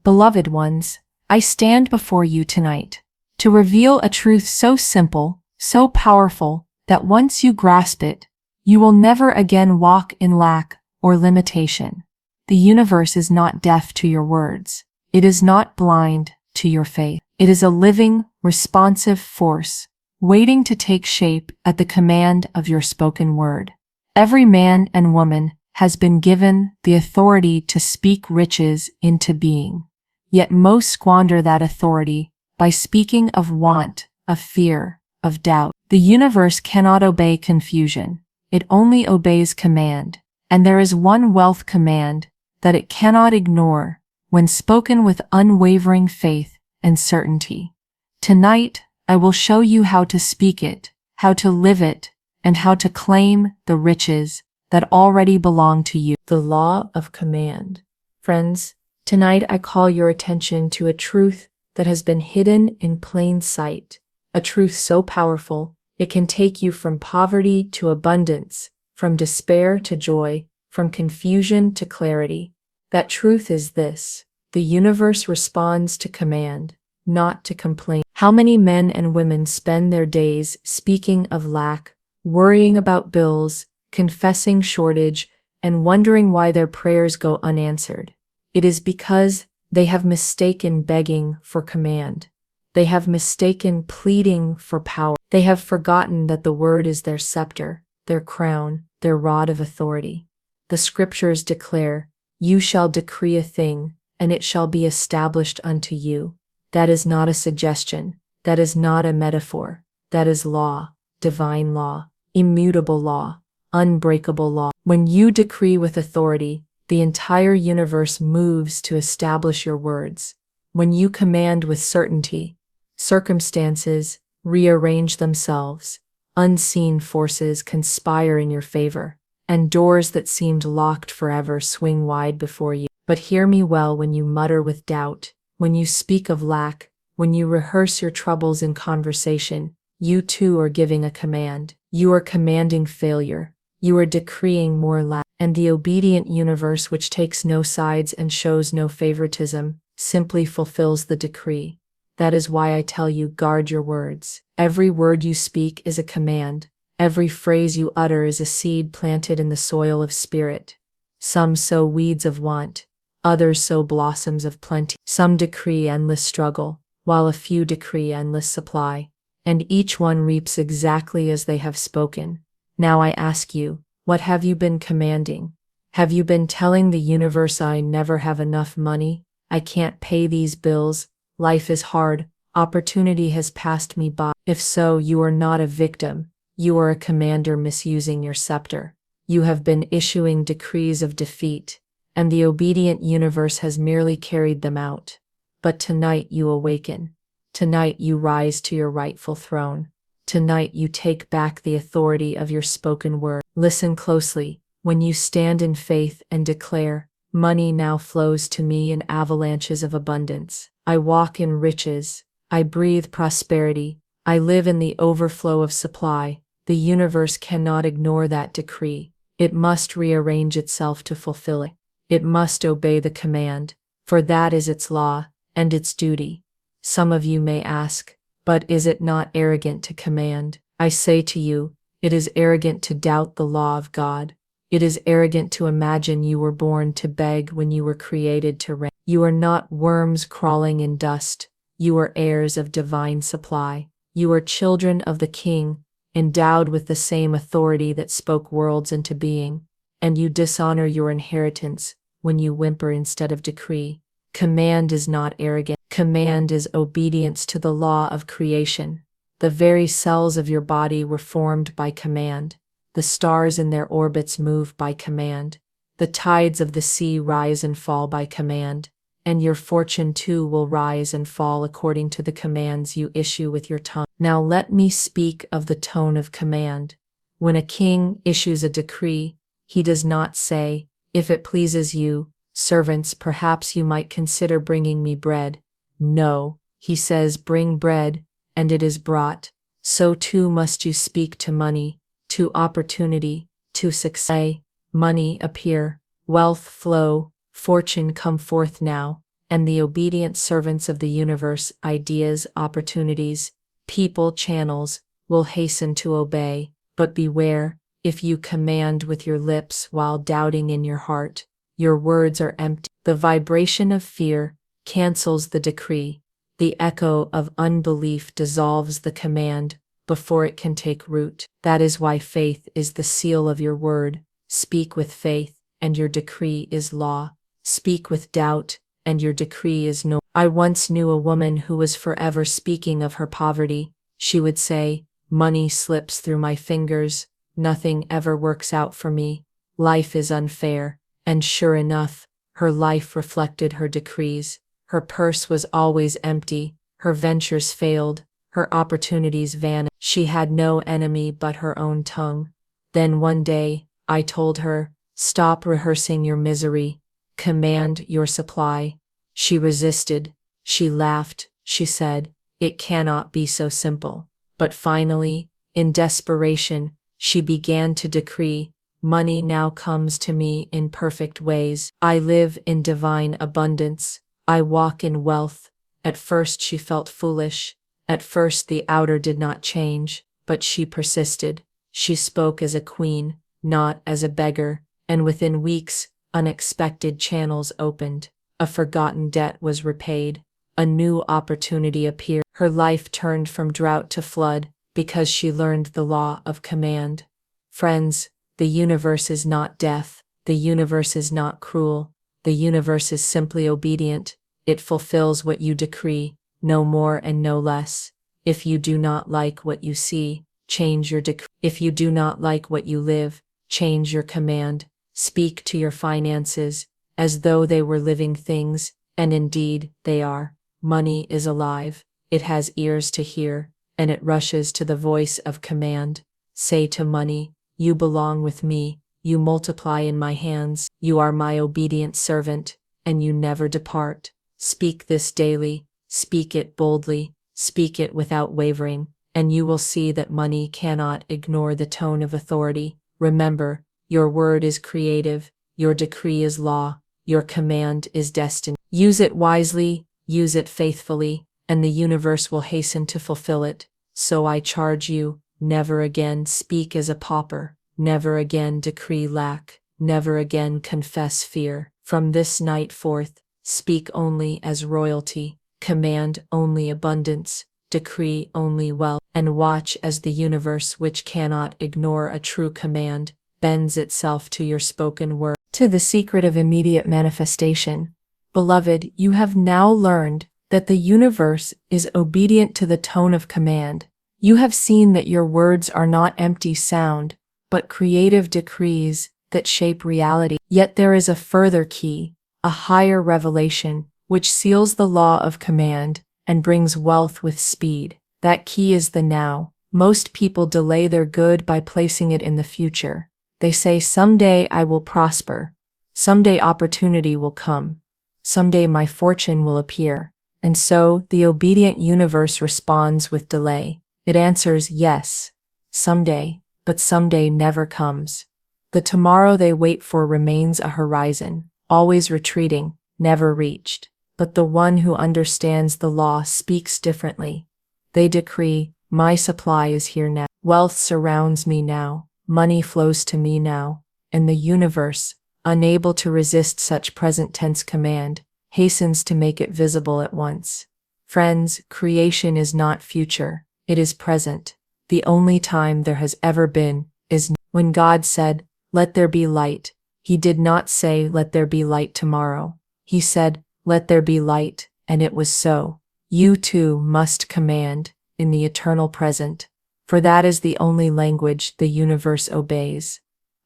Beloved ones, I stand before you tonight to reveal a truth so simple, so powerful, that once you grasp it, you will never again walk in lack or limitation. The universe is not deaf to your words. It is not blind to your faith. It is a living, responsive force, waiting to take shape at the command of your spoken word. Every man and woman has been given the authority to speak riches into being. Yet most squander that authority by speaking of want, of fear, of doubt. The universe cannot obey confusion. It only obeys command. And there is one wealth command that it cannot ignore when spoken with unwavering faith and certainty. Tonight, I will show you how to speak it, how to live it, and how to claim the riches that already belong to you. The law of command. Friends, tonight I call your attention to a truth that has been hidden in plain sight, a truth so powerful it can take you from poverty to abundance, from despair to joy, from confusion to clarity. That truth is this: the universe responds to command, not to complaint. How many men and women spend their days speaking of lack, worrying about bills, confessing shortage, and wondering why their prayers go unanswered? It is because they have mistaken begging for command. They have mistaken pleading for power. They have forgotten that the word is their scepter, their crown, their rod of authority. The scriptures declare, "You shall decree a thing, and it shall be established unto you." That is not a suggestion. That is not a metaphor. That is law, divine law, immutable law, unbreakable law. When you decree with authority, the entire universe moves to establish your words. When you command with certainty, circumstances rearrange themselves, unseen forces conspire in your favor, and doors that seemed locked forever swing wide before you. But hear me well: when you mutter with doubt, when you speak of lack, when you rehearse your troubles in conversation, you too are giving a command. You are commanding failure. You are decreeing more lack. And the obedient universe, which takes no sides and shows no favoritism, simply fulfills the decree. That is why I tell you, guard your words. Every word you speak is a command. Every phrase you utter is a seed planted in the soil of spirit. Some sow weeds of want, others sow blossoms of plenty. Some decree endless struggle, while a few decree endless supply. And each one reaps exactly as they have spoken. Now I ask you, what have you been commanding? Have you been telling the universe, "I never have enough money, I can't pay these bills, life is hard, opportunity has passed me by"? If so, you are not a victim. You are a commander misusing your scepter. You have been issuing decrees of defeat, and the obedient universe has merely carried them out. But tonight you awaken. Tonight you rise to your rightful throne. Tonight you take back the authority of your spoken word. Listen closely. When you stand in faith and declare, "Money now flows to me in avalanches of abundance. I walk in riches. I breathe prosperity. I live in the overflow of supply," the universe cannot ignore that decree. It must rearrange itself to fulfill it. It must obey the command, for that is its law and its duty. Some of you may ask, but is it not arrogant to command? I say to you, it is arrogant to doubt the law of God. It is arrogant to imagine you were born to beg when you were created to reign. You are not worms crawling in dust. You are heirs of divine supply. You are children of the King, endowed with the same authority that spoke worlds into being. And you dishonor your inheritance when you whimper instead of decree. Command is not arrogant. Command is obedience to the law of creation. The very cells of your body were formed by command. The stars in their orbits move by command. The tides of the sea rise and fall by command. And your fortune too will rise and fall according to the commands you issue with your tongue. Now let me speak of the tone of command. When a king issues a decree, he does not say, "If it pleases you, servants, perhaps you might consider bringing me bread." No, he says, "Bring bread," and it is brought. So too must you speak to money, to opportunity, to success. Money appear, wealth flow, fortune come forth now, and the obedient servants of the universe, ideas, opportunities, people, channels, will hasten to obey. But beware, if you command with your lips while doubting in your heart, your words are empty. The vibration of fear cancels the decree. The echo of unbelief dissolves the command before it can take root. That is why faith is the seal of your word. Speak with faith, and your decree is law. Speak with doubt, and your decree is no. I once knew a woman who was forever speaking of her poverty. She would say, "Money slips through my fingers. Nothing ever works out for me. Life is unfair." And sure enough, her life reflected her decrees. Her purse was always empty, her ventures failed, her opportunities vanished. She had no enemy but her own tongue. Then one day, I told her, "Stop rehearsing your misery. Command your supply." She resisted. She laughed. She said, "It cannot be so simple." But finally, in desperation, she began to decree, "Money now comes to me in perfect ways. I live in divine abundance. I walk in wealth." At first she felt foolish. At first the outer did not change, but she persisted. She spoke as a queen, not as a beggar, and within weeks, unexpected channels opened. A forgotten debt was repaid. A new opportunity appeared. Her life turned from drought to flood because she learned the law of command. Friends, the universe is not death. The universe is not cruel. The universe is simply obedient. It fulfills what you decree, no more and no less. If you do not like what you see, change your decree. If you do not like what you live, change your command. Speak to your finances as though they were living things, and indeed they are. Money is alive. It has ears to hear, and it rushes to the voice of command. Say to money, "You belong with me. You multiply in my hands. You are my obedient servant, and you never depart." Speak this daily. Speak it boldly. Speak it without wavering, and you will see that money cannot ignore the tone of authority. Remember, your word is creative. Your decree is law. Your command is destiny. Use it wisely. Use it faithfully, and the universe will hasten to fulfill it. So I charge you, never again speak as a pauper. Never again decree lack. Never again confess fear. From this night forth, speak only as royalty. Command only abundance. Decree only wealth. And watch as the universe, which cannot ignore a true command, bends itself to your spoken word. To the secret of immediate manifestation. Beloved, you have now learned that the universe is obedient to the tone of command. You have seen that your words are not empty sound, but creative decrees that shape reality. Yet there is a further key, a higher revelation, which seals the law of command and brings wealth with speed. That key is the now. Most people delay their good by placing it in the future. They say, "Someday I will prosper. Someday opportunity will come. Someday my fortune will appear." And so the obedient universe responds with delay. It answers, "Yes, someday," but someday never comes. The tomorrow they wait for remains a horizon, always retreating, never reached. But the one who understands the law speaks differently. They decree, "My supply is here now. Wealth surrounds me now. Money flows to me now." And the universe, unable to resist such present tense command, hastens to make it visible at once. Friends, creation is not future, it is present. The only time there has ever been is now. When God said, "Let there be light," He did not say, "Let there be light tomorrow." He said, "Let there be light," and it was so. You too must command in the eternal present, for that is the only language the universe obeys.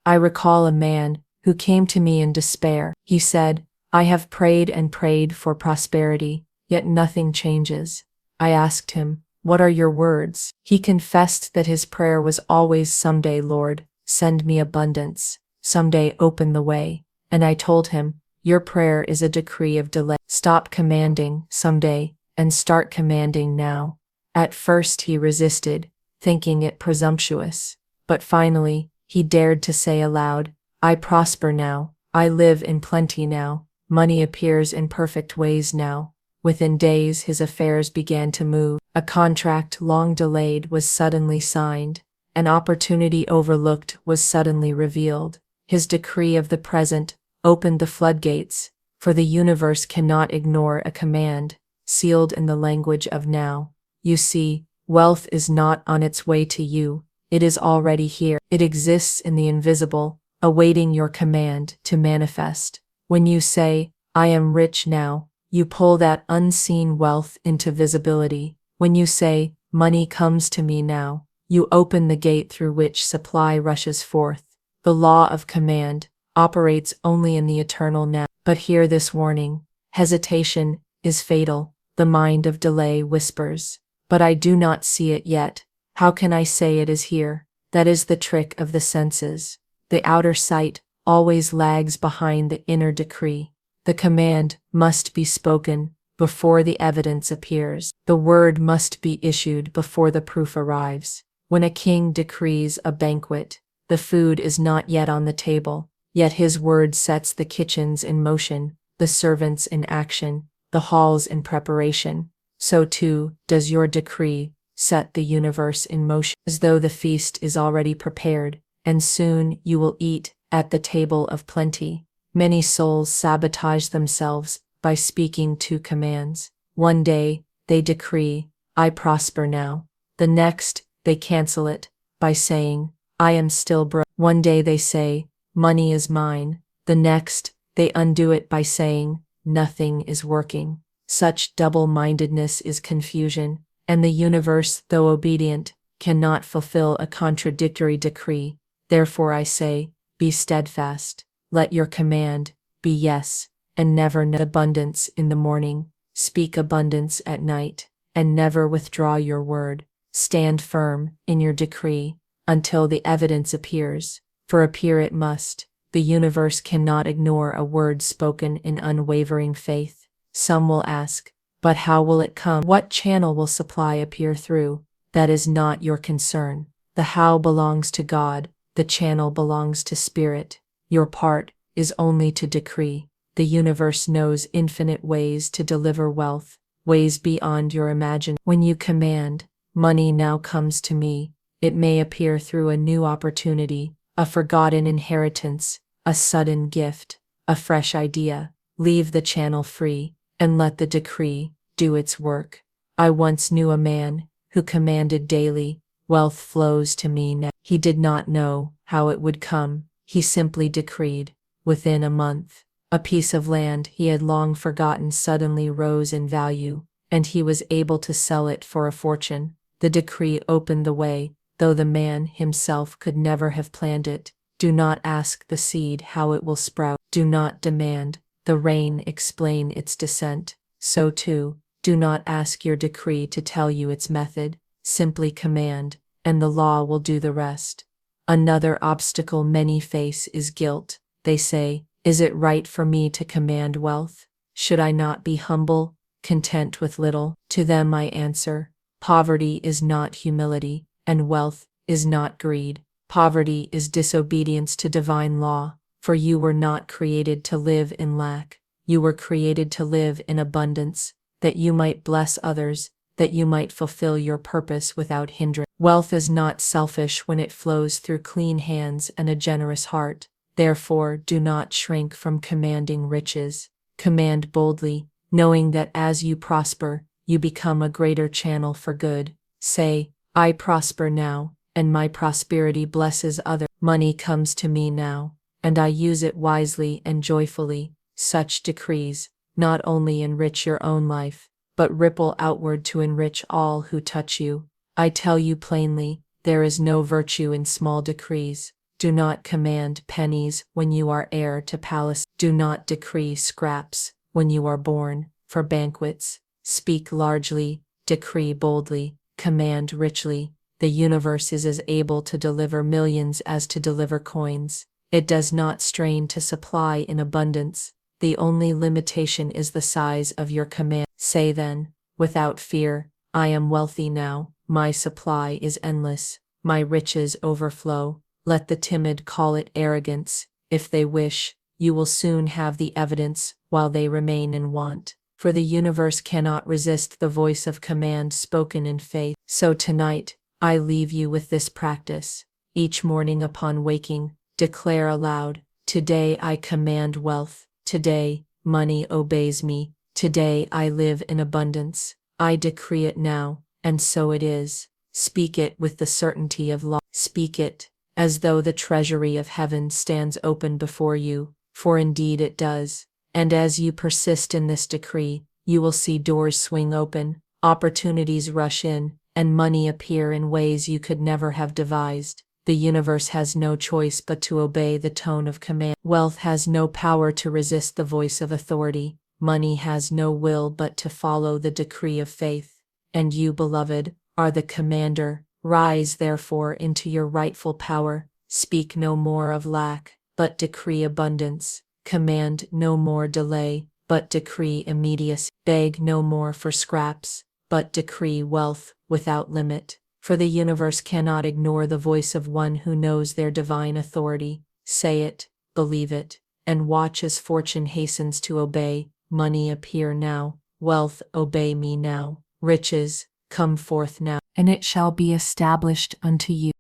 I recall a man who came to me in despair. He said, "I have prayed and prayed for prosperity, yet nothing changes." I asked him, "What are your words?" He confessed that his prayer was always, "Someday, Lord, send me abundance. Someday, open the way." And I told him, "Your prayer is a decree of delay. Stop commanding someday and start commanding now." At first he resisted, thinking it presumptuous. But finally, he dared to say aloud, "I prosper now. I live in plenty now. Money appears in perfect ways now. Within days his affairs began to move. A contract long delayed was suddenly signed. An opportunity overlooked was suddenly revealed. His decree of the present opened the floodgates, for the universe cannot ignore a command, sealed in the language of now. You see, wealth is not on its way to you, it is already here. It exists in the invisible, awaiting your command to manifest. When you say, I am rich now, you pull that unseen wealth into visibility. When you say, money comes to me now, you open the gate through which supply rushes forth. The law of command operates only in the eternal now. But hear this warning. Hesitation is fatal. The mind of delay whispers, but I do not see it yet. How can I say it is here? That is the trick of the senses. The outer sight always lags behind the inner decree. The command must be spoken before the evidence appears. The word must be issued before the proof arrives. When a king decrees a banquet, the food is not yet on the table, yet his word sets the kitchens in motion, the servants in action, the halls in preparation. So too does your decree set the universe in motion, as though the feast is already prepared, and soon you will eat at the table of plenty. Many souls sabotage themselves by speaking two commands. One day, they decree, I prosper now. The next, they cancel it by saying, I am still broke. One day they say, money is mine. The next, they undo it by saying, nothing is working. Such double-mindedness is confusion, and the universe, though obedient, cannot fulfill a contradictory decree. Therefore I say, be steadfast. Let your command be yes, and never abundance in the morning. Speak abundance at night, and never withdraw your word. Stand firm in your decree until the evidence appears, for appear it must. The universe cannot ignore a word spoken in unwavering faith. Some will ask, but how will it come? What channel will supply appear through? That is not your concern. The how belongs to God, the channel belongs to Spirit. Your part is only to decree. The universe knows infinite ways to deliver wealth, ways beyond your imagination. When you command, money now comes to me, it may appear through a new opportunity, a forgotten inheritance, a sudden gift, a fresh idea. Leave the channel free, and let the decree do its work. I once knew a man who commanded daily, wealth flows to me now. He did not know how it would come. He simply decreed. Within a month, a piece of land he had long forgotten suddenly rose in value, and he was able to sell it for a fortune. The decree opened the way, though the man himself could never have planned it. Do not ask the seed how it will sprout. Do not demand the rain explain its descent. So too, do not ask your decree to tell you its method. Simply command, and the law will do the rest. Another obstacle many face is guilt. They say, is it right for me to command wealth? Should I not be humble, content with little? To them I answer, poverty is not humility, and wealth is not greed. Poverty is disobedience to divine law, for you were not created to live in lack. You were created to live in abundance, that you might bless others, that you might fulfill your purpose without hindrance. Wealth is not selfish when it flows through clean hands and a generous heart. Therefore, do not shrink from commanding riches. Command boldly, knowing that as you prosper, you become a greater channel for good. Say, I prosper now, and my prosperity blesses others. Money comes to me now, and I use it wisely and joyfully. Such decrees not only enrich your own life, but ripple outward to enrich all who touch you. I tell you plainly, there is no virtue in small decrees. Do not command pennies when you are heir to palace. Do not decree scraps when you are born for banquets. Speak largely, decree boldly, command richly. The universe is as able to deliver millions as to deliver coins. It does not strain to supply in abundance. The only limitation is the size of your command. Say then, without fear, I am wealthy now. My supply is endless. My riches overflow. Let the timid call it arrogance, if they wish. you will soon have the evidence while they remain in want. For the universe cannot resist the voice of command spoken in faith. So tonight, I leave you with this practice. Each morning upon waking, declare aloud, "Today I command wealth. Today, money obeys me. Today I live in abundance. I decree it now, and so it is." Speak it with the certainty of law. Speak it, as though the treasury of heaven stands open before you, for indeed it does. And as you persist in this decree, you will see doors swing open, opportunities rush in, and money appear in ways you could never have devised. The universe has no choice but to obey the tone of command. Wealth has no power to resist the voice of authority. Money has no will but to follow the decree of faith. And you, beloved, are the commander. Rise therefore into your rightful power. Speak no more of lack, but decree abundance. Command no more delay, but decree immediacy. Beg no more for scraps, but decree wealth without limit. For the universe cannot ignore the voice of one who knows their divine authority. Say it, believe it, and watch as fortune hastens to obey. Money appear now, wealth obey me now, riches come forth now, and it shall be established unto you.